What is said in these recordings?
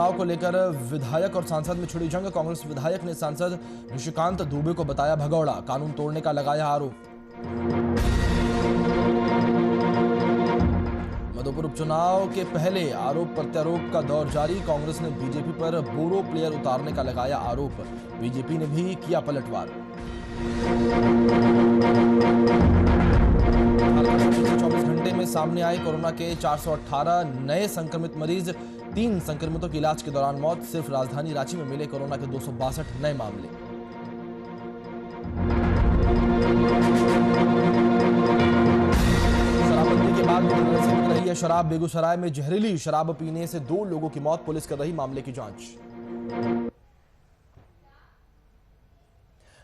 उपचुनाव को लेकर विधायक और सांसद में छिड़ी जंग। कांग्रेस विधायक ने सांसद निशिकांत दुबे को बताया भगौड़ा, कानून तोड़ने का लगाया आरोप। मधुपुर उपचुनाव के पहले आरोप प्रत्यारोप का दौर जारी। कांग्रेस ने बीजेपी पर बोरो प्लेयर उतारने का लगाया आरोप। बीजेपी ने भी किया पलटवार। 24 घंटे में सामने आए कोरोना के 418 नए संक्रमित मरीज। 3 संक्रमितों की इलाज के दौरान मौत। सिर्फ राजधानी रांची में मिले कोरोना के 262 नए मामले। शराबबंदी के बाद से मिल रही है शराब। बेगूसराय में जहरीली शराब पीने से 2 लोगों की मौत। पुलिस कर रही मामले की जांच।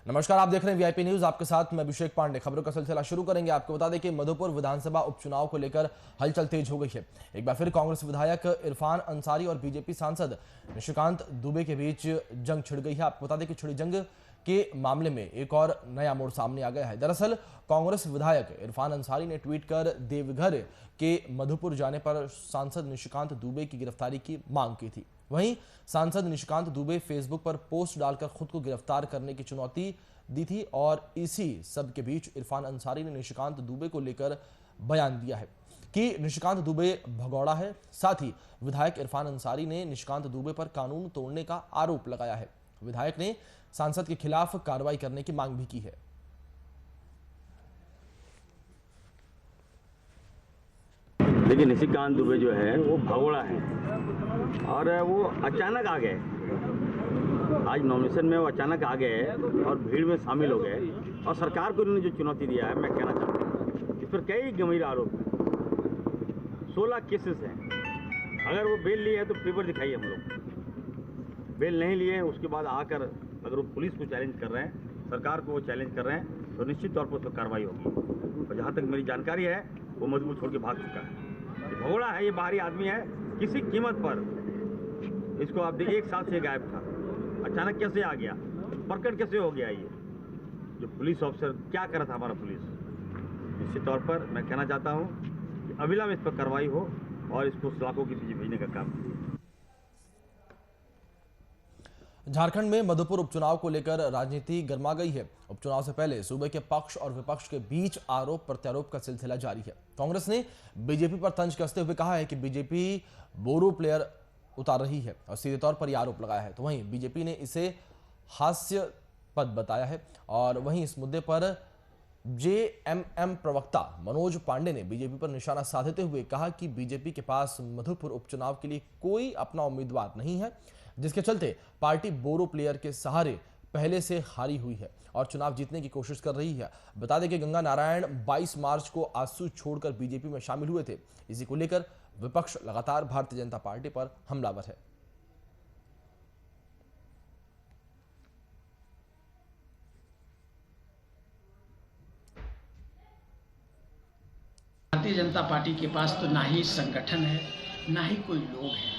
नमस्कार, आप देख रहे हैं वीआईपी न्यूज। आपके साथ मैं अभिषेक पांडे। खबरों का सिलसिला शुरू करेंगे। आपको बता दें कि मधुपुर विधानसभा उपचुनाव को लेकर हलचल तेज हो गई है। एक बार फिर कांग्रेस विधायक इरफान अंसारी और बीजेपी सांसद निशिकांत दुबे के बीच जंग छिड़ गई है। आपको बता दें कि छिड़ी जंग के मामले में एक और नया मोड़ सामने आ गया है। दरअसल कांग्रेस विधायक इरफान अंसारी ने ट्वीट कर देवघर के मधुपुर जाने पर सांसद निशिकांत दुबे की गिरफ्तारी की मांग की थी। वहीं सांसद निशिकांत दुबे फेसबुक पर पोस्ट डालकर खुद को गिरफ्तार करने की चुनौती दी थी और इसी सब के बीच इरफान अंसारी ने निशिकांत दुबे को लेकर बयान दिया है कि निशिकांत दुबे भगौड़ा है। साथ ही विधायक इरफान अंसारी ने निशिकांत दुबे पर कानून तोड़ने का आरोप लगाया है। विधायक ने सांसद के खिलाफ कार्रवाई करने की मांग भी की है। देखिए, निशिकांत दुबे जो है वो भगोड़ा है और वो अचानक आ गए। आज नॉमिनेशन में वो अचानक आ गए और भीड़ में शामिल हो गए और सरकार को उन्होंने जो चुनौती दिया है, मैं कहना चाहता हूँ इस पर कई गंभीर आरोप हैं। 16 केसेस हैं। अगर वो बेल लिए हैं तो पेपर दिखाइए हम लोग। बेल नहीं लिए उसके बाद आकर अगर वो पुलिस को चैलेंज कर रहे हैं, सरकार को वो चैलेंज कर रहे हैं, तो निश्चित तौर पर उस पर कार्रवाई होगी। और जहाँ तक मेरी जानकारी है वो मधुपुर छोड़ के भाग चुका है। ये भगोड़ा है, ये बाहरी आदमी है। किसी कीमत पर इसको आप देखिए, 1 साल से गायब था, अचानक कैसे आ गया, प्रकट कैसे हो गया। ये जो पुलिस ऑफिसर क्या कर रहा था हमारा पुलिस, निश्चित तौर पर मैं कहना चाहता हूँ कि अविलंब इस पर कार्रवाई हो और इसको सलाखों के पीछे भेजने का काम। झारखंड में मधुपुर उपचुनाव को लेकर राजनीति गर्मा गई है। उपचुनाव से पहले सूबे के पक्ष और विपक्ष के बीच आरोप प्रत्यारोप का सिलसिला जारी है। कांग्रेस ने बीजेपी पर तंज कसते हुए कहा है कि बीजेपी बोरो प्लेयर उतार रही है और सीधे तौर पर यह आरोप लगाया है। तो वहीं बीजेपी ने इसे हास्यास्पद बताया है। और वहीं इस मुद्दे पर जेएमएम प्रवक्ता मनोज पांडे ने बीजेपी पर निशाना साधते हुए कहा कि बीजेपी के पास मधुपुर उपचुनाव के लिए कोई अपना उम्मीदवार नहीं है, जिसके चलते पार्टी बोरो प्लेयर के सहारे पहले से हारी हुई है और चुनाव जीतने की कोशिश कर रही है। बता दें कि गंगा नारायण 22 मार्च को आजसू छोड़कर बीजेपी में शामिल हुए थे। इसी को लेकर विपक्ष लगातार भारतीय जनता पार्टी पर हमलावर है। भारतीय जनता पार्टी के पास तो ना ही संगठन है, ना ही कोई लोग हैं,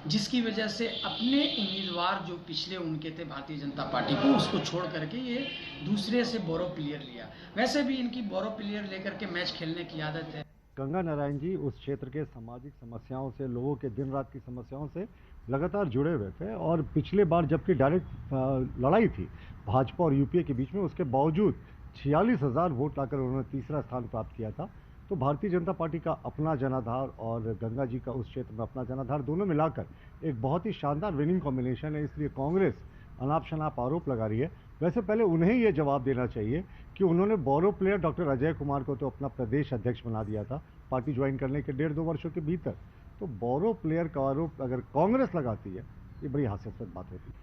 जिसकी वजह से अपने उम्मीदवार जो पिछले उनके थे भारतीय जनता पार्टी को, उसको छोड़ करके ये दूसरे से बोरो प्लेयर लिया। वैसे भी इनकी बोरो प्लेयर लेकर के मैच खेलने की आदत है। गंगा नारायण जी उस क्षेत्र के सामाजिक समस्याओं से, लोगों के दिन रात की समस्याओं से लगातार जुड़े हुए थे और पिछले बार जबकि डायरेक्ट लड़ाई थी भाजपा और यूपीए के बीच में, उसके बावजूद 46,000 वोट लाकर उन्होंने तीसरा स्थान प्राप्त किया था। तो भारतीय जनता पार्टी का अपना जनाधार और गंगा जी का उस क्षेत्र में अपना जनाधार, दोनों मिलाकर एक बहुत ही शानदार विनिंग कॉम्बिनेशन है। इसलिए कांग्रेस अनाप शनाप आरोप लगा रही है। वैसे पहले उन्हें ये जवाब देना चाहिए कि उन्होंने बोरो प्लेयर डॉक्टर अजय कुमार को तो अपना प्रदेश अध्यक्ष बना दिया था पार्टी ज्वाइन करने के 1.5-2 वर्षों के भीतर। तो बोरो प्लेयर का आरोप अगर कांग्रेस लगाती है, ये बड़ी हास्यास्पद बात होती है।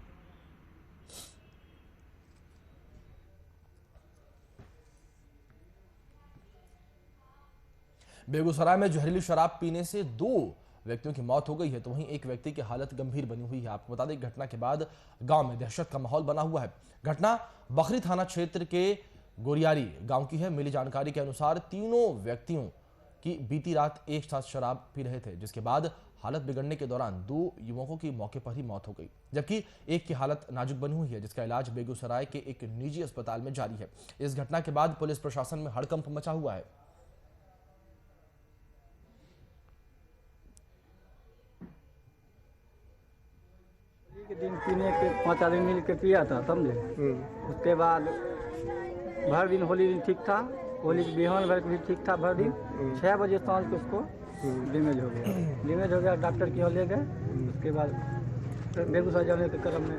बेगूसराय में जहरीली शराब पीने से 2 व्यक्तियों की मौत हो गई है, तो वहीं एक व्यक्ति की हालत गंभीर बनी हुई है। आपको बता दें घटना के बाद गांव में दहशत का माहौल बना हुआ है। घटना बखरी थाना क्षेत्र के गोरियारी गांव की है। मिली जानकारी के अनुसार तीनों व्यक्तियों की बीती रात एक साथ शराब पी रहे थे, जिसके बाद हालत बिगड़ने के दौरान 2 युवकों की मौके पर ही मौत हो गई, जबकि एक की हालत नाजुक बनी हुई है, जिसका इलाज बेगूसराय के एक निजी अस्पताल में जारी है। इस घटना के बाद पुलिस प्रशासन में हड़कंप मचा हुआ है। पीने के 5 आदमी मिल के पिया था, समझे। उसके बाद भर दिन होली दिन ठीक था, होली के बिहान भर भी ठीक था भर दिन। 6 बजे सांझ को उसको डैमेज हो गया, डॉक्टर की यहाँ ले गए। उसके बाद बेगूसराय जाने के क्रम में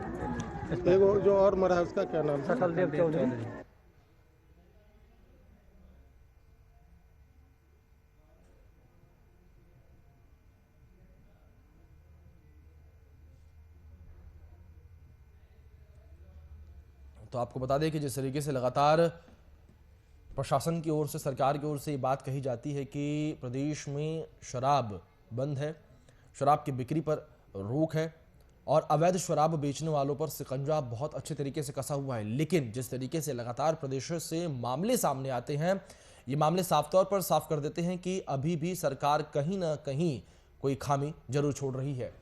एगो जो और मरा है उसका क्या नाम? सकल देव चौधरी। तो आपको बता दें कि जिस तरीके से लगातार प्रशासन की ओर से, सरकार की ओर से ये बात कही जाती है कि प्रदेश में शराब बंद है, शराब की बिक्री पर रोक है और अवैध शराब बेचने वालों पर शिकंजा बहुत अच्छे तरीके से कसा हुआ है, लेकिन जिस तरीके से लगातार प्रदेश से मामले सामने आते हैं, ये मामले साफ तौर पर साफ कर देते हैं कि अभी भी सरकार कहीं ना कहीं कोई खामी जरूर छोड़ रही है।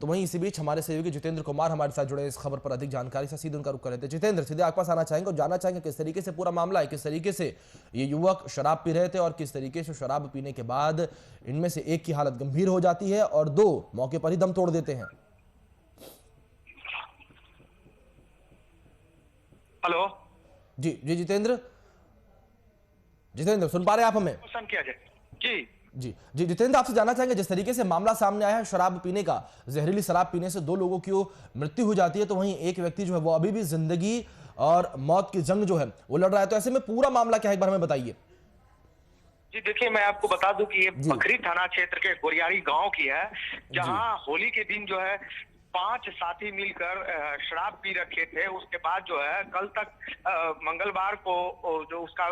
तो वहीं इसी बीच हमारे सहयोगी जितेंद्र कुमार हमारे साथ जुड़े इस खबर पर अधिक जानकारी से सीधे उनका रुख कर रहे थे। जितेंद्र, सीधे आपके पास आना चाहेंगे और जानना चाहेंगे किस तरीके से पूरा मामला है, किस तरीके से ये युवक शराब पी रहे थे और किस तरीके से शराब पीने के बाद इनमें से एक की हालत गंभीर हो जाती है और 2 मौके पर ही दम तोड़ देते हैं। हेलो जी जितेंद्र सुन पा रहे हैं आप हमें? किया जाए जी जितेंद्र, आपसे जानना चाहेंगे जिस तरीके से मामला सामने आया है शराब पीने का, जहरीली शराब पीने से 2 लोगों की मृत्यु हो जाती है, तो वहीं एक व्यक्ति जो है वो अभी भी जिंदगी और मौत की जंग जो है वो लड़ रहा है, तो ऐसे में पूरा मामला क्या है, एक बार हमें बताइए। जी देखिए, मैं आपको बता दूं कि ये बखरी थाना क्षेत्र के गोरियारी गांव की है, जहां होली के दिन जो है 5 साथी मिलकर शराब पी रखे थे। उसके बाद जो है कल तक मंगलवार को जो उसका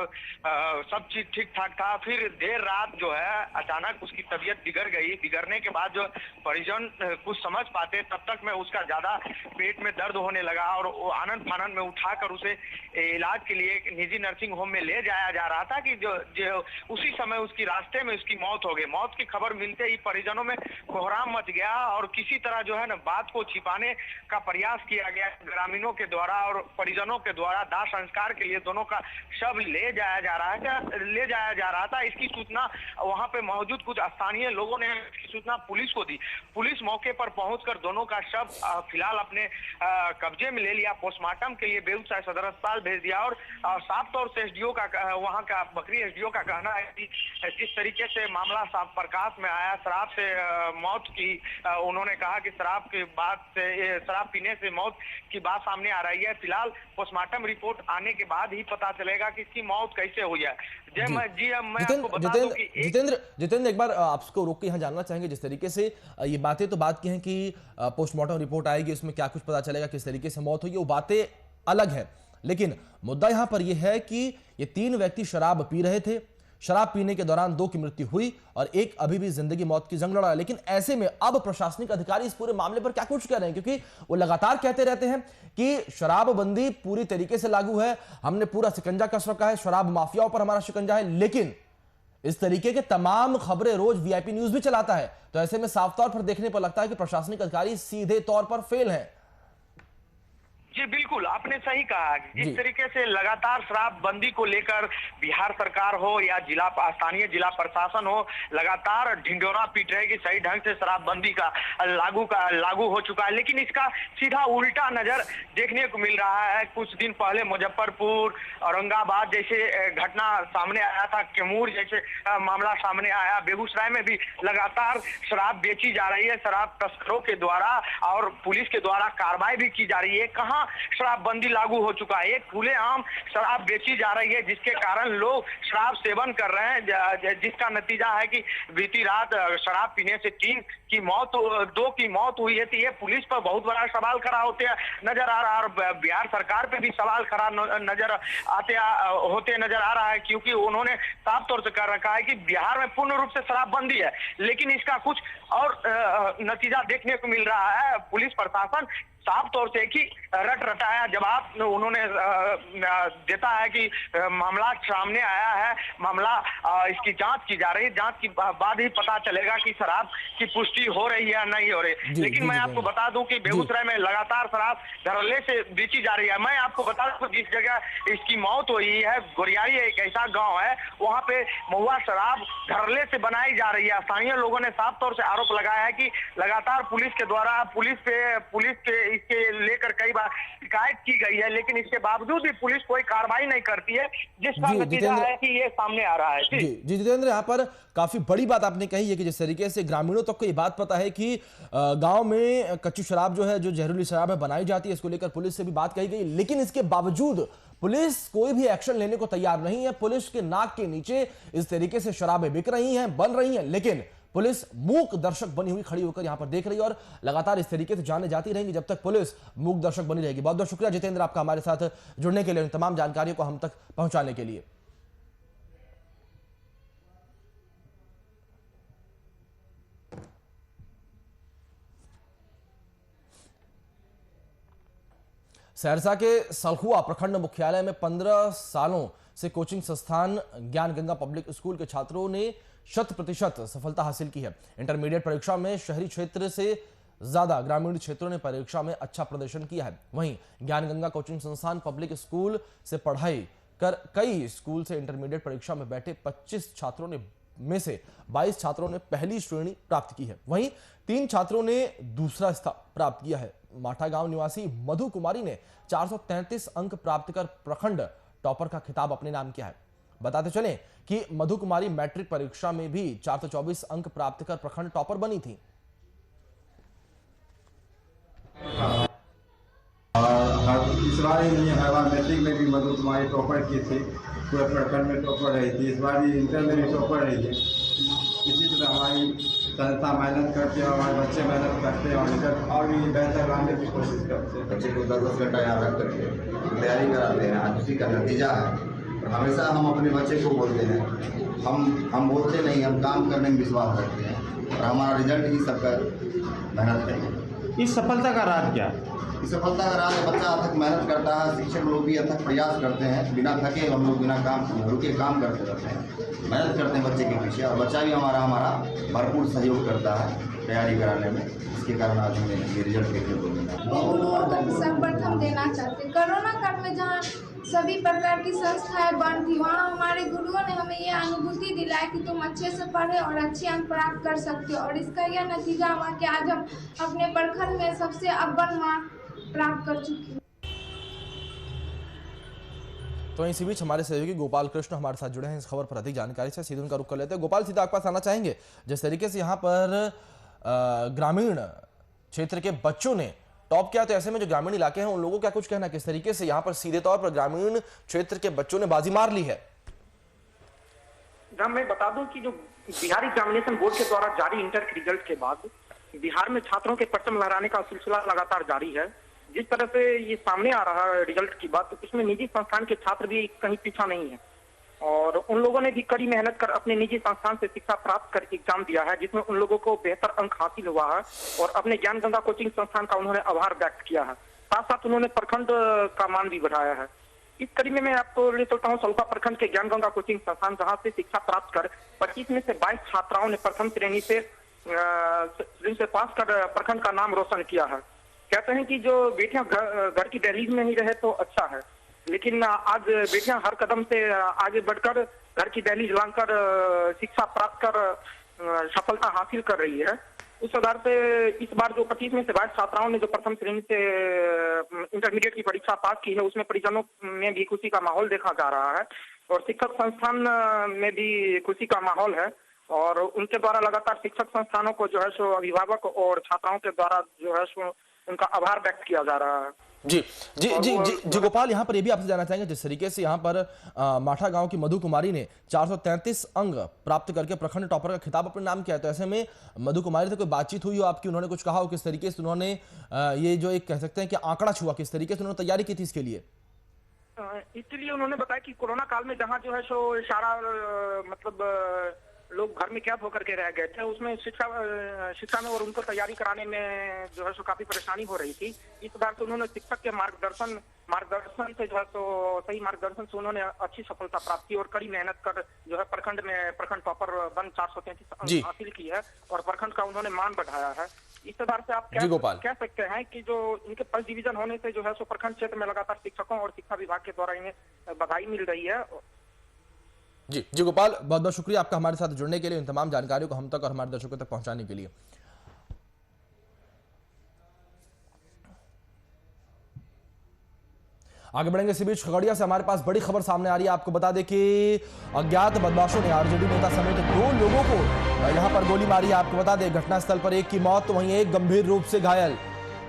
सब चीज ठीक ठाक था, फिर देर रात जो है अचानक उसकी तबीयत बिगड़ गई। बिगड़ने के बाद जो परिजन कुछ समझ पाते तब तक में उसका ज्यादा पेट में दर्द होने लगा और आनंद फानंद में उठाकर उसे इलाज के लिए एक निजी नर्सिंग होम में ले जाया जा रहा था कि जो उसी समय उसकी रास्ते में उसकी मौत हो गई। मौत की खबर मिलते ही परिजनों में कोहराम मच गया और किसी तरह जो है ना बात को छिपाने का प्रयास किया गया ग्रामीणों के द्वारा और परिजनों के द्वारा। दाह संस्कार के लिए दोनों का शव ले जाया जा रहा था। इसकी सूचना वहां पे मौजूद कुछ स्थानीय लोगों ने सूचना पुलिस को दी। पुलिस मौके पर पहुंचकर दोनों का शव फिलहाल अपने कब्जे में ले लिया। पोस्टमार्टम के लिए बेगूसराय सदर अस्पताल भेज दिया और साफ तौर से एसडीओ का वहां का बकरी एसडीओ का कहना है कि जिस तरीके से मामला साफ प्रकाश में आया, शराब से मौत की, उन्होंने कहा कि शराब के बाद से शराब पीने से मौत की बात सामने आ रही है। फिलहाल पोस्टमार्टम रिपोर्ट आने के बाद ही पता चलेगा कि इसकी मौत कैसे हुई है। जितेंद्र एक बार आपको रोक के यहाँ जानना चाहेंगे, जिस तरीके से ये बातें तो बात की हैं कि पोस्टमार्टम रिपोर्ट आएगी, उसमें क्या कुछ पता चलेगा, किस तरीके से मौत हुई, वो बातें अलग है, लेकिन मुद्दा यहाँ पर यह है कि ये 3 व्यक्ति शराब पी रहे थे। शराब पीने के दौरान 2 की मृत्यु हुई और एक अभी भी जिंदगी मौत की जंग लड़ रहा है। लेकिन ऐसे में अब प्रशासनिक अधिकारी इस पूरे मामले पर क्या कुछ कह रहे हैं, क्योंकि वो लगातार कहते रहते हैं कि शराबबंदी पूरी तरीके से लागू है, हमने पूरा शिकंजा कस रखा है, शराब माफियाओं पर हमारा शिकंजा है, लेकिन इस तरीके के तमाम खबरें रोज वीआईपी न्यूज भी चलाता है। तो ऐसे में साफ तौर पर देखने पर लगता है कि प्रशासनिक अधिकारी सीधे तौर पर फेल हैं। जी बिल्कुल, आपने सही कहा। जिस तरीके से लगातार शराबबंदी को लेकर बिहार सरकार हो या स्थानीय जिला प्रशासन हो, लगातार ढिंढोरा पीट रहे कि सही ढंग से शराबबंदी का लागू हो चुका है, लेकिन इसका सीधा उल्टा नजर देखने को मिल रहा है। कुछ दिन पहले मुजफ्फरपुर, औरंगाबाद जैसे घटना सामने आया था, कैमूर जैसे मामला सामने आया, बेगूसराय में भी लगातार शराब बेची जा रही है शराब तस्करों के द्वारा और पुलिस के द्वारा कार्रवाई भी की जा रही है। कहाँ शराबबंदी लागू हो चुका है, एक खुलेआम शराब बेची जा रही है जिसके कारण लोग शराब सेवन कर रहे हैं, जिसका नतीजा है कि बीती रात शराब पीने से 2 की मौत हुई है। तो ये पुलिस पर बहुत बड़ा सवाल खड़ा नजर आ रहा है और बिहार सरकार पे भी सवाल खड़ा होते नजर आ रहा है, क्योंकि उन्होंने साफ तौर से कर रखा है कि बिहार में पूर्ण रूप से शराबबंदी है, लेकिन इसका कुछ और नतीजा देखने को मिल रहा है। पुलिस प्रशासन साफ तौर से कि रट रटाया जवाब उन्होंने देता है कि मामला सामने आया है, मामला इसकी जांच की जा रही है, जांच के बाद ही पता चलेगा कि शराब की पुष्टि हो रही है या नहीं हो रही। लेकिन मैं आपको बता दूं कि बेगूसराय में लगातार शराब धड़ल्ले से बेची जा रही है। मैं आपको बता दूं जिस जगह इसकी मौत हुई है, गोरियारी एक ऐसा गांव है, वहां पे महुआ शराब धड़ल्ले से बनाई जा रही है। स्थानीय लोगों ने साफ तौर से आरोप लगाया है कि लगातार पुलिस के द्वारा पुलिस के इसके लेकर कई बार शिकायत की गई है, लेकिन इसके बावजूद भी पुलिस कोई कार्रवाई नहीं करती है, जिसका नतीजा है कि ये सामने आ रहा है। जी जितेंद्र, यहाँ पर काफी बड़ी बात आपने कही है कि जिस तरीके से ग्रामीणों तक को ये बात पता है कि गांव में कच्ची शराब जो है, जो जहरीली शराब है, बनाई जाती है, इसको लेकर पुलिस से भी बात कही गई, लेकिन इसके बावजूद पुलिस कोई भी एक्शन लेने को तैयार नहीं है। पुलिस के नाक के नीचे इस तरीके से शराबें बिक रही हैं, बन रही हैं, लेकिन पुलिस मूक दर्शक बनी हुई खड़ी होकर यहां पर देख रही है और लगातार इस तरीके से जाने जाती रहेंगी जब तक पुलिस मूक दर्शक बनी रहेगी। बहुत बहुत शुक्रिया जितेंद्र आपका हमारे साथ जुड़ने के लिए, तमाम जानकारियों को हम तक पहुंचाने के लिए। सहरसा के सलखुआ प्रखंड मुख्यालय में 15 सालों से कोचिंग संस्थान ज्ञान गंगा पब्लिक स्कूल के छात्रों ने 100% सफलता हासिल की है। इंटरमीडिएट परीक्षा में शहरी क्षेत्र से ज्यादा ग्रामीण क्षेत्रों ने परीक्षा में अच्छा प्रदर्शन किया है। वहीं ज्ञान गंगा कोचिंग संस्थान पब्लिक स्कूल से पढ़ाई कर कई स्कूल से इंटरमीडिएट परीक्षा में बैठे 25 छात्रों ने में से 22 छात्रों ने पहली श्रेणी प्राप्त की है। वहीं 3 छात्रों ने दूसरा स्थान प्राप्त किया है। माठा गांव निवासी मधु कुमारी ने 433 अंक प्राप्त कर प्रखंड टॉपर का खिताब अपने नाम किया है। बताते चलें कि मधु कुमारी मैट्रिक परीक्षा में भी 424 अंक प्राप्त कर प्रखंड टॉपर बनी थी। इस बार मैट्रिक में भी मधु कुमारी टॉपर की थी, पूरे प्रखंड में टॉपर रही थी। इस बार भी इंटर में भी टॉपर रही है। इसी तरह हमारी संस्था मेहनत करते हैं, हमारे बच्चे मेहनत करते हैं और रिजल्ट और भी बेहतर लाने की कोशिश करते हैं। बच्चे को 10 घंटा यहाँ रख करके तैयारी कराते हैं, आज उसी का नतीजा है। और हमेशा हम अपने बच्चे को बोलते हैं, हम बोलते नहीं, हम काम करने में विश्वास रखते हैं और हमारा रिजल्ट ही सबका मेहनत है। इस सफलता का राज क्या है? इस सफलता का राज बच्चा अथक मेहनत करता है, शिक्षक लोग भी अथक प्रयास करते हैं, बिना थके हम लोग बिना रुके काम करते रहते हैं, मेहनत करते हैं बच्चे के पीछे और बच्चा भी हमारा भरपूर सहयोग करता है तैयारी कराने में। इसके कारण आज हमें ये रिजल्ट देखने को मिला। सर्वप्रथम देना चाहते, कोरोना काल में जहाँ सभी प्रकार की संस्थाएं बंद थी, वहाँ हमारे गुरुओं ने हमें ये अनुभूति दिलाई कि तुम अच्छे से पढ़े और अच्छे अंक प्राप्त कर सकते हो, और इसका यह नतीजा हुआ कि आज हम अपने प्रखंड में सबसे अव्वल मार्क प्राप्त कर चुके हैं। तो इसी बीच हमारे सहयोगी गोपाल कृष्ण हमारे साथ जुड़े हैं इस खबर पर अधिक जानकारी से, सीधे उनका रुख कर लेते हैं। गोपाल, सीधा आपके पास आना चाहेंगे, जिस तरीके से यहाँ पर ग्रामीण क्षेत्र के बच्चों ने टॉप किया, तो ऐसे में जो ग्रामीण इलाके हैं उन लोगों का कुछ कहना, किस तरीके से यहाँ पर सीधे तौर पर ग्रामीण क्षेत्र के बच्चों ने बाजी मार ली है? मैं बता दूं कि जो बिहार एग्जामिनेशन बोर्ड के द्वारा जारी इंटर के रिजल्ट के बाद बिहार में छात्रों के परचम लहराने का सिलसिला लगातार जारी है। जिस तरह से ये सामने आ रहा है रिजल्ट की बात, तो इसमें निजी संस्थान के छात्र भी कहीं पीछा नहीं है और उन लोगों ने भी कड़ी मेहनत कर अपने निजी संस्थान से शिक्षा प्राप्त कर एग्जाम दिया है, जिसमें उन लोगों को बेहतर अंक हासिल हुआ है और अपने ज्ञान गंगा कोचिंग संस्थान का उन्होंने आभार व्यक्त किया है। साथ साथ उन्होंने प्रखंड का मान भी बढ़ाया है। इस कड़ी में मैं आपको ले चलता हूँ सलखुआ प्रखंड के ज्ञान गंगा कोचिंग संस्थान, जहाँ से शिक्षा प्राप्त कर 25 में से 22 छात्राओं ने प्रथम श्रेणी से पास कर प्रखंड का नाम रोशन किया है। कहते हैं कि जो बेटियां घर की दहलीज में ही रहे तो अच्छा है, लेकिन आज बेटियां हर कदम से आगे बढ़कर घर की दहलीज लांघकर शिक्षा प्राप्त कर सफलता हासिल कर रही है। उस आधार से इस बार जो 25 में से 22 छात्राओं ने जो प्रथम श्रेणी से इंटरमीडिएट की परीक्षा पास की है, उसमें परिजनों में भी खुशी का माहौल देखा जा रहा है और शिक्षक संस्थान में भी खुशी का माहौल है और उनके द्वारा लगातार शिक्षक संस्थानों को जो है सो अभिभावक और छात्राओं के द्वारा जो है सो उनका आभार व्यक्त किया जा रहा है। जी जी जी जी जी गोपाल, यहाँ पर ये भी आपसे जानना चाहेंगे, जिस तरीके से यहाँ पर माठा गांव की मधु कुमारी ने 433 अंक प्राप्त करके प्रखंड टॉपर का खिताब अपने नाम किया, तो ऐसे में मधु कुमारी से कोई बातचीत हुई हो आपकी, उन्होंने कुछ कहा हो, किस तरीके से उन्होंने ये जो एक कह सकते हैं कि आंकड़ा छुआ, किस तरीके से उन्होंने तैयारी की थी इसके लिए? इसके लिए उन्होंने बताया कि कोरोना काल में जहाँ जो है सो सारा मतलब लोग घर में कैद होकर के रह गए थे, उसमें शिक्षा में और उनको तैयारी कराने में जो है सो काफी परेशानी हो रही थी। इस प्रकार से उन्होंने शिक्षक के मार्गदर्शन से जो है तो सही मार्गदर्शन से उन्होंने अच्छी सफलता प्राप्त की और कड़ी मेहनत कर जो है प्रखंड टॉपर बन 433 हासिल की है और प्रखंड का उन्होंने मान बढ़ाया है। इस प्रकार से आप कह सकते हैं कि जो इनके फर्स्ट डिवीजन होने से जो है सो प्रखंड क्षेत्र में लगातार शिक्षकों और शिक्षा विभाग के द्वारा इन्हें बधाई मिल रही है। जी गोपाल, बहुत बहुत शुक्रिया आपका हमारे साथ जुड़ने के लिए, इन तमाम जानकारियों को हम तक और हमारे दर्शकों तक पहुंचाने के लिए। आगे बढ़ेंगे। इसी बीच खगड़िया से हमारे पास बड़ी खबर सामने आ रही है। आपको बता दें कि अज्ञात बदमाशों ने आरजेडी नेता समेत 2 लोगों को यहां पर गोली मारी है। आपको बता दें घटनास्थल पर एक की मौत तो वहीं एक गंभीर रूप से घायल।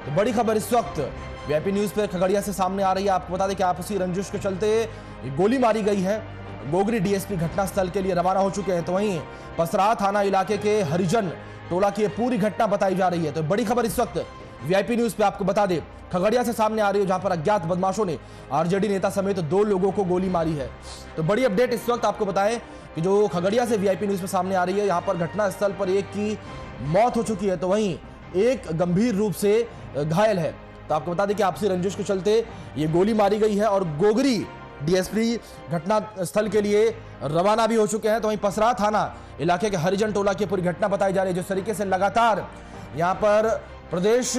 तो बड़ी खबर इस वक्त वीआईपी न्यूज पर खगड़िया से सामने आ रही है। आपको बता दें कि आपसी रंजिश के चलते गोली मारी गई है। गोगरी डीएसपी घटनास्थल के लिए रवाना हो चुके हैं। तो वहीं पसराहा थाना इलाके के हरिजन टोला की पूरी घटना बताई जा रही है। तो बड़ी खबर इस वक्त वीआईपी न्यूज पे आपको बता दें खगड़िया से सामने आ रही है, जहां पर अज्ञात बदमाशों ने आरजेडी नेता समेत 2 लोगों को गोली मारी है। तो बड़ी अपडेट इस वक्त आपको बताएं कि जो खगड़िया से वीआईपी न्यूज पे सामने आ रही है, यहां पर घटनास्थल पर एक की मौत हो चुकी है तो वहीं एक गंभीर रूप से घायल है। तो आपको बता दें कि आपसी रंजिश के चलते ये गोली मारी गई है और गोगरी डीएसपी घटनास्थल के लिए रवाना भी हो चुके हैं। तो वहीं पसराहा थाना इलाके के हरिजन टोला की पूरी घटना बताई जा रही है। जिस तरीके से लगातार यहां पर प्रदेश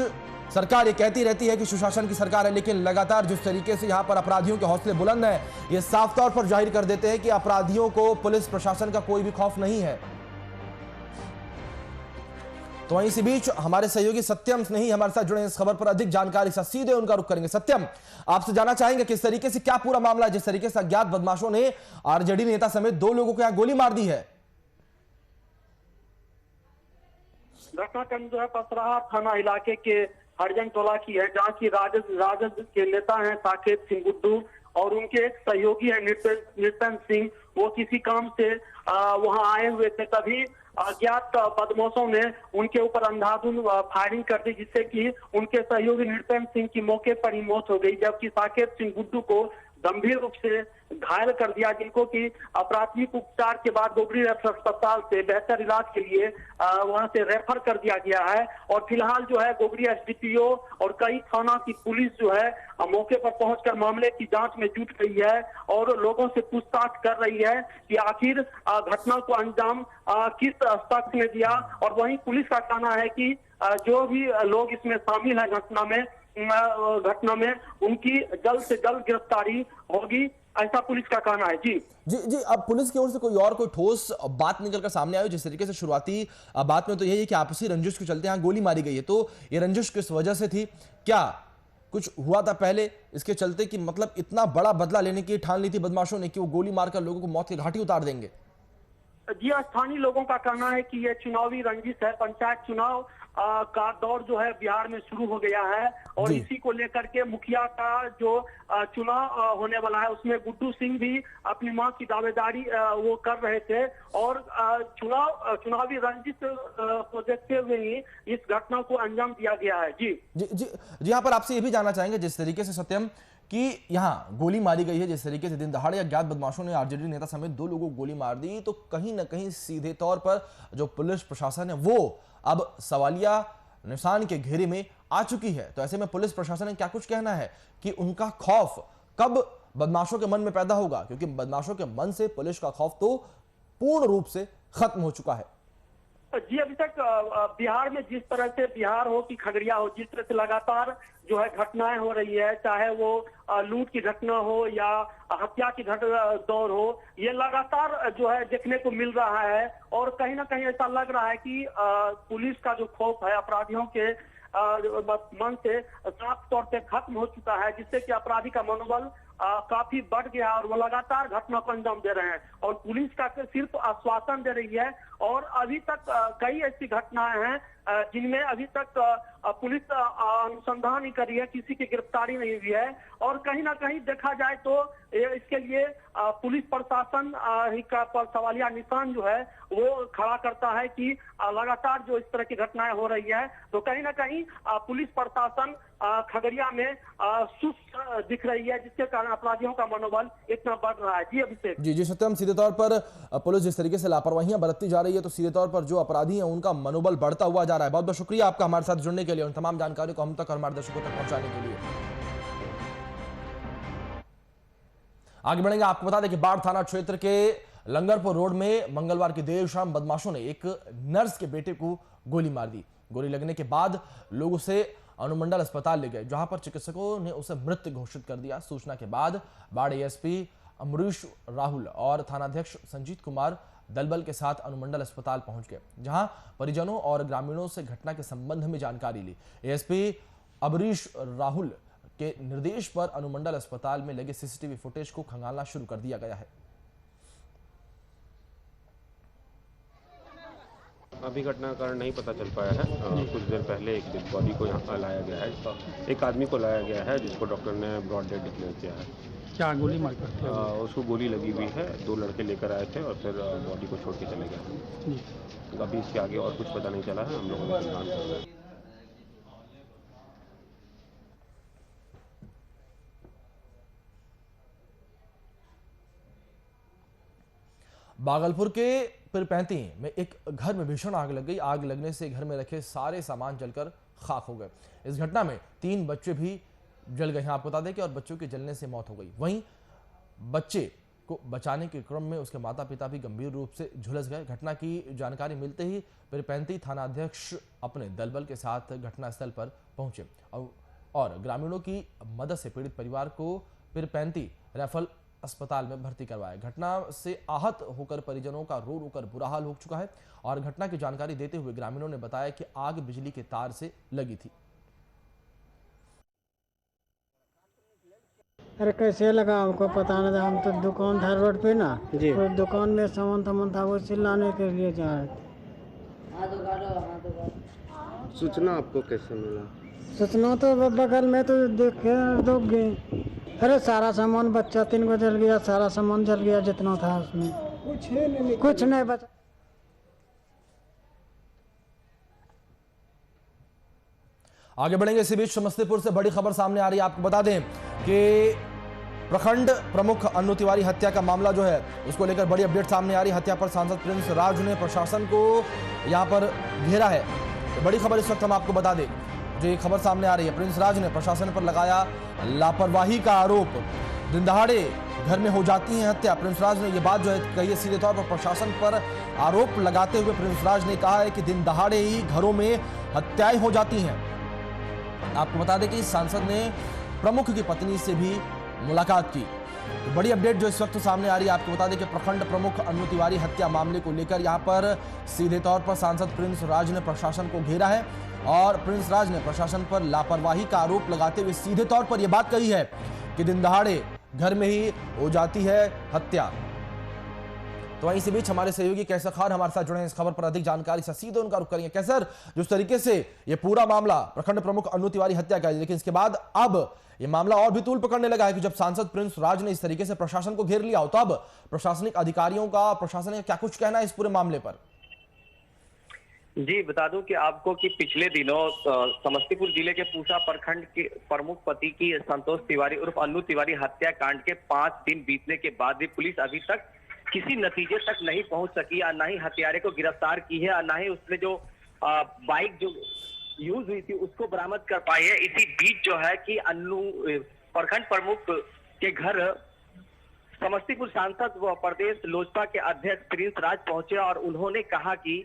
सरकार ये कहती रहती है कि सुशासन की सरकार है, लेकिन लगातार जिस तरीके से यहां पर अपराधियों के हौसले बुलंद हैं, ये साफ तौर पर जाहिर कर देते हैं कि अपराधियों को पुलिस प्रशासन का कोई भी खौफ नहीं है। तो वहीं इसी बीच हमारे सहयोगी सत्यम स्नेही हमारे साथ जुड़े इस खबर पर अधिक जानकारी से सीधे उनका रुख करेंगे। सत्यम, आपसे जानना चाहेंगे किस तरीके से क्या पूरा मामला है, जिस तरीके से अज्ञात बदमाशों ने आरजेडी नेता समेत 2 लोगों को यहां गोली मार दी है। घटनाक्रम जो है पसराहा थाना इलाके के हरिजन टोला की है, जहाँ की राजद के नेता हैं साकेत सिंह गुड्डू और उनके एक सहयोगी है नितिन सिंह। वो किसी काम से वहां आए हुए थे, तभी अज्ञात बदमाशों ने उनके ऊपर अंधाधुंध फायरिंग कर दी, जिससे कि उनके सहयोगी नितिन सिंह की मौके पर ही मौत हो गई, जबकि साकेत सिंह गुड्डू को गंभीर रूप से घायल कर दिया, जिनको कि प्राथमिक उपचार के बाद गोगरी रेफरल अस्पताल से बेहतर इलाज के लिए वहां से रेफर कर दिया गया है। और फिलहाल जो है गोगरी एसडीपीओ और कई थाना की पुलिस जो है मौके पर पहुंचकर मामले की जांच में जुट गई है और लोगों से पूछताछ कर रही है कि आखिर घटना को अंजाम किस शख्स ने दिया। और वहीं पुलिस का कहना है कि जो भी लोग इसमें शामिल है घटना में उनकी जल्द से जल्द गिरफ्तारी होगी, ऐसा पुलिस का कहना है। जी अब पुलिस की ओर से कोई ठोस बात निकलकर सामने आई? जिस तरीके से शुरुआती बात में तो यही है कि आपसी रंजिश के चलते यहाँ गोली मारी गई है, तो ये रंजिश किस वजह से थी? क्या कुछ हुआ था पहले इसके चलते कि मतलब इतना बड़ा बदला लेने की ठान ली थी बदमाशों ने कि वो गोली मारकर लोगों को मौत की घाटी उतार देंगे? जी, स्थानीय लोगों का कहना है कि ये चुनावी रंजिश है। पंचायत चुनाव का दौर जो है बिहार में शुरू हो गया है और इसी को लेकर के मुखिया का जो चुनाव होने वाला है उसमें गुड्डू सिंह भी अपनी मां की दावेदारी वो कर रहे थे और चुनावी रंजिश को देखते हुए ही इस घटना को अंजाम दिया गया है। जी यहाँ पर आपसे ये भी जानना चाहेंगे, जिस तरीके से सत्यम कि यहाँ गोली मारी गई है, जिस तरीके से दिन दहाड़े अज्ञात बदमाशों ने आरजेडी नेता समेत 2 लोगों को गोली मार दी, तो कहीं ना कहीं सीधे तौर पर जो पुलिस प्रशासन है वो अब सवालिया निशान के घेरे में आ चुकी है। तो ऐसे में पुलिस प्रशासन ने क्या कुछ कहना है कि उनका खौफ कब बदमाशों के मन में पैदा होगा, क्योंकि बदमाशों के मन से पुलिस का खौफ तो पूर्ण रूप से खत्म हो चुका है। जी, अभी तक बिहार में जिस तरह से बिहार हो कि खगड़िया हो, जिस तरह से लगातार जो है घटनाएं हो रही है, चाहे वो लूट की घटना हो या हत्या की दौर हो, ये लगातार जो है देखने को मिल रहा है। और कहीं ना कहीं ऐसा लग रहा है कि पुलिस का जो खौफ है अपराधियों के मन से साफ तौर पे खत्म हो चुका है, जिससे कि अपराधी का मनोबल काफी बढ़ गया और वो लगातार घटना को अंजाम दे रहे हैं और पुलिस का सिर्फ आश्वासन दे रही है। और अभी तक कई ऐसी घटनाएं हैं जिनमें अभी तक पुलिस अनुसंधान ही करी है, किसी की गिरफ्तारी नहीं हुई है। और कहीं ना कहीं देखा जाए तो इसके लिए पुलिस प्रशासन ही का पर सवालिया निशान जो है वो खड़ा करता है कि लगातार जो इस तरह की घटनाएं हो रही है, तो कहीं ना कहीं पुलिस प्रशासन खगड़िया में सुस्त दिख रही है, जिसके कारण अपराधियों का मनोबल इतना बढ़ रहा है। जी अभिषेक। जी सत्यम, सीधे तौर पर पुलिस जिस तरीके से लापरवाहियां बरतती जा रही है, तो सीधे तौर पर जो अपराधी हैं उनका मनोबल बढ़ता हुआ जा रहा है। बहुत बहुत शुक्रिया आपका हमारे साथ जुड़ने के लिए, उन तमाम जानकारियों को हम तक और हमारे दर्शकों तक पहुंचाने के लिए। आगे बढ़ेंगे, आपको बता दें कि बाढ़ थाना क्षेत्र के लंगरपुर रोड में मंगलवार की देर शाम बदमाशों ने एक नर्स के बेटे को गोली मार दी। गोली लगने के बाद लोग उसे अनुमंडल अस्पताल ले गए, जहां पर चिकित्सकों ने उसे मृत घोषित कर दिया। सूचना के बाद बाढ़ एएसपी अमरीश राहुल और थानाध्यक्ष संजीत कुमार दलबल के साथ अनुमंडल अस्पताल पहुंच गए, जहां परिजनों और ग्रामीणों से घटना के संबंध में जानकारी ली। एएसपी अमरीश राहुल के निर्देश पर अनुमंडल अस्पताल में लगे सीसीटीवी फुटेज को खंगालना शुरू कर दिया गया है। अभी घटना का कारण नहीं पता चल पाया है। कुछ देर पहले एक डेड बॉडी को यहाँ लाया गया है, एक आदमी को लाया गया है जिसको डॉक्टर ने ब्रॉड डेड डिक्लेयर किया है। क्या गोली मार कर उसको गोली लगी हुई है, 2 लड़के लेकर आए थे और फिर बॉडी को छोड़ के चले गए। अभी इसके आगे और कुछ पता नहीं चला है, हम लोगों ने जान कर रहे हैं। भागलपुर के पिरपैंती में एक घर में भीषण आग लग गई। आग लगने से घर में रखे सारे सामान जलकर खाक हो गए। इस घटना में 3 बच्चे भी जल गए हैं, आपको बता दें कि, और बच्चों के जलने से मौत हो गई। वहीं बच्चे को बचाने के क्रम में उसके माता पिता भी गंभीर रूप से झुलस गए। घटना की जानकारी मिलते ही पिरपैंती थानाध्यक्ष अपने दलबल के साथ घटनास्थल पर पहुंचे और ग्रामीणों की मदद से पीड़ित परिवार को पिरपैंती रेफरल अस्पताल में भर्ती करवाया। घटना से आहत होकर परिजनों का रो रो कर बुरा हाल हो चुका है और घटना की जानकारी देते हुए ग्रामीणों ने बताया कि आग बिजली के तार से लगी थी। अरे कैसे लगा हमको पता नहीं था, हम तो दुकान था रोड पे ना जी, तो दुकान में सामान था वो चिल्लाने के लिए जा रहे थे। सूचना आपको कैसे मिला? सूचना तो बगल में तो देखे लोग गए। अरे सारा सामान बच्चा 3 को जल गया, सारा सामान जल गया जितना था उसमें, कुछ नहीं बचा। आगे बढ़ेंगे, इसी बीच समस्तीपुर से बड़ी खबर सामने आ रही है। आपको बता दें कि प्रखंड प्रमुख अन्नू तिवारी हत्या का मामला जो है उसको लेकर बड़ी अपडेट सामने आ रही है। हत्या पर सांसद प्रिंस राज ने प्रशासन को यहां पर घेरा है। तो बड़ी खबर इस वक्त हम आपको बता दें, जो ये खबर सामने आ रही है, प्रिंस राज ने प्रशासन पर लगाया लापरवाही का आरोप। दिन दहाड़े घर में हो जाती है हत्या। प्रिंस राज ने यह बात जो है कही है सीधे तौर पर प्रशासन पर आरोप लगाते हुए प्रिंस राज ने कहा है कि दिन दहाड़े ही घरों में हत्याएं हो जाती हैं। आपको बता दें कि सांसद ने प्रमुख की पत्नी से भी मुलाकात की। तो बड़ी अपडेट जो इस वक्त सामने आ रही है, आपको बता दें कि प्रखंड प्रमुख अन्नू तिवारी हत्या मामले को लेकर यहां पर सीधे तौर पर सांसद प्रिंस राज ने प्रशासन को घेरा है और प्रिंस राज ने प्रशासन पर लापरवाही का आरोप लगाते हुए सीधे तौर पर यह बात कही है कि दिन दहाड़े घर में ही हो जाती है हत्या। तो वहीं इसी बीच हमारे सहयोगी कैसर खान हमारे साथ जुड़े हैं इस खबर पर अधिक जानकारी से, सीधे उनका रुख करेंगे। कैसर, जिस तरीके से ये पूरा मामला प्रखंड प्रमुख अन्नू तिवारी हत्या का है, लेकिन इसके बाद अब ये मामला और भी तूल पकड़ने लगा है कि जब सांसद प्रिंस राज ने इस तरीके से प्रशासन को घेर लिया हो, तो अब प्रशासनिक अधिकारियों का, प्रशासन का क्या कुछ कहना है इस पूरे मामले पर? जी बता दूं कि आपको कि पिछले दिनों समस्तीपुर जिले के पूसा प्रखंड के प्रमुख पति की संतोष तिवारी उर्फ अन्नू तिवारी हत्याकांड के 5 दिन बीतने के बाद भी पुलिस अभी तक किसी नतीजे तक नहीं पहुंच सकी और ना ही हत्यारे को गिरफ्तार की है और ना ही उसने जो बाइक जो यूज हुई थी उसको बरामद कर पाई है। इसी बीच जो है कि अन्नू प्रखंड प्रमुख के घर समस्तीपुर सांसद व प्रदेश लोजपा के अध्यक्ष प्रिंस राज पहुंचे और उन्होंने कहा कि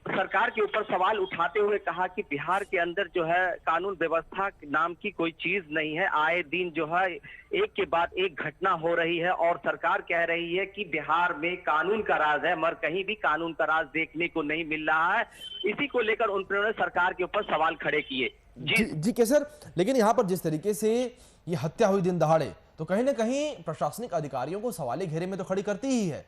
सरकार के ऊपर सवाल उठाते हुए कहा कि बिहार के अंदर जो है कानून व्यवस्था नाम की कोई चीज नहीं है। आए दिन जो है एक के बाद एक घटना हो रही है और सरकार कह रही है कि बिहार में कानून का राज है, मगर कहीं भी कानून का राज देखने को नहीं मिल रहा है। इसी को लेकर उन्होंने सरकार के ऊपर सवाल खड़े किए। जी कैसर, लेकिन यहाँ पर जिस तरीके से ये हत्या हुई दिन दहाड़े, तो कहीं ना कहीं प्रशासनिक अधिकारियों को सवाले घेरे में तो खड़ी करती ही है।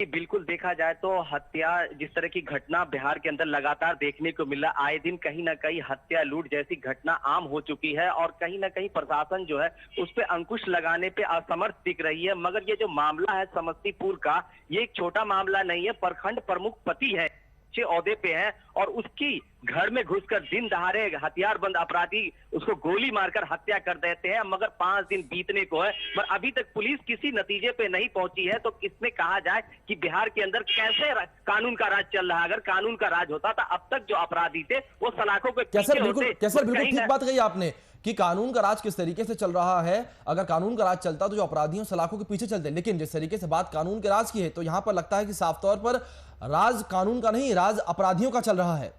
बिल्कुल देखा जाए तो हत्या जिस तरह की घटना बिहार के अंदर लगातार देखने को मिला, आए दिन कहीं ना कहीं हत्या लूट जैसी घटना आम हो चुकी है और कहीं ना कहीं प्रशासन जो है उस पे अंकुश लगाने पे असमर्थ दिख रही है। मगर ये जो मामला है समस्तीपुर का, ये एक छोटा मामला नहीं है। प्रखंड प्रमुख पति है, अच्छे ओहदे पे है और उसकी घर में घुसकर दिन दहाड़े हथियारबंद अपराधी उसको गोली मारकर हत्या कर देते हैं। मगर 5 दिन बीतने को है पर अभी तक पुलिस किसी नतीजे पे नहीं पहुंची है। तो इसमें कहा जाए कि बिहार के अंदर कैसे कानून का राज चल रहा है। अगर कानून का राज होता तो अब तक जो अपराधी थे वो सलाखों के पीछे होते। कैसर बिल्कुल ठीक बात कही आपने कि कानून का राज किस तरीके से चल रहा है। अगर कानून का राज चलता तो जो अपराधी हैं सलाखों के पीछे चलते, लेकिन जिस तरीके से बात कानून के राज की है तो यहां पर लगता है कि साफ तौर पर राज कानून का नहीं, राज अपराधियों का चल रहा है।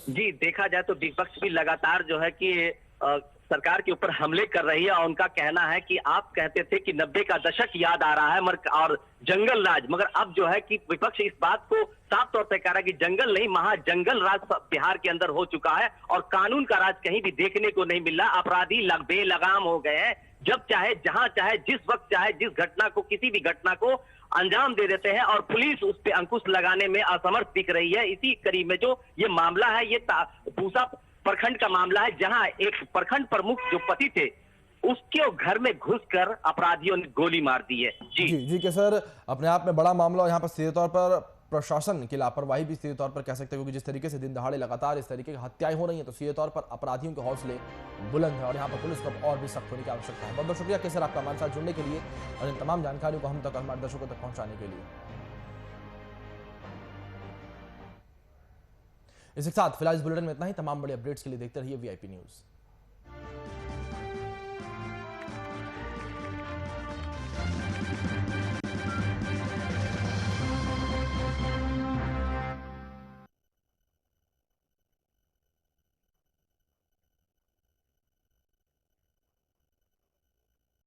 जी देखा जाए तो विपक्ष भी लगातार जो है कि सरकार के ऊपर हमले कर रही है और उनका कहना है कि आप कहते थे कि 90 का दशक याद आ रहा है और जंगल राज, मगर अब जो है कि विपक्ष इस बात को साफ तौर पर कह रहा है कि जंगल नहीं महाजंगल राज बिहार के अंदर हो चुका है और कानून का राज कहीं भी देखने को नहीं मिल रहा। अपराधी बेलगाम हो गए हैं, जब चाहे जहां चाहे जिस वक्त चाहे जिस घटना को किसी भी घटना को अंजाम दे देते हैं और पुलिस उस पे अंकुश लगाने में असमर्थ दिख रही है। इसी करीब में जो ये मामला है ये पूसा प्रखंड का मामला है, जहां एक प्रखंड प्रमुख जो पति थे उसके घर में घुसकर अपराधियों ने गोली मार दी है। जी कैसर, अपने आप में बड़ा मामला और यहाँ पर सीधे तौर पर प्रशासन की लापरवाही भी सीधे तौर पर कह सकते हैं, क्योंकि जिस तरीके से दिन दहाड़े लगातार इस तरीके की हत्याएं हो रही हैं तो सीधे तौर पर अपराधियों के हौसले बुलंद है और यहाँ पर पुलिस को और भी सख्त होने की आवश्यकता है। बहुत बहुत शुक्रिया कैसर आपका हमारे साथ जुड़ने के लिए और इन तमाम जानकारियों को हम तक हमारे दर्शकों तक पहुंचाने के लिए। इसके साथ फिलहाल इस बुलेटिन में इतना ही। तमाम बड़े अपडेट्स के लिए देखते रहिए VIP न्यूज़।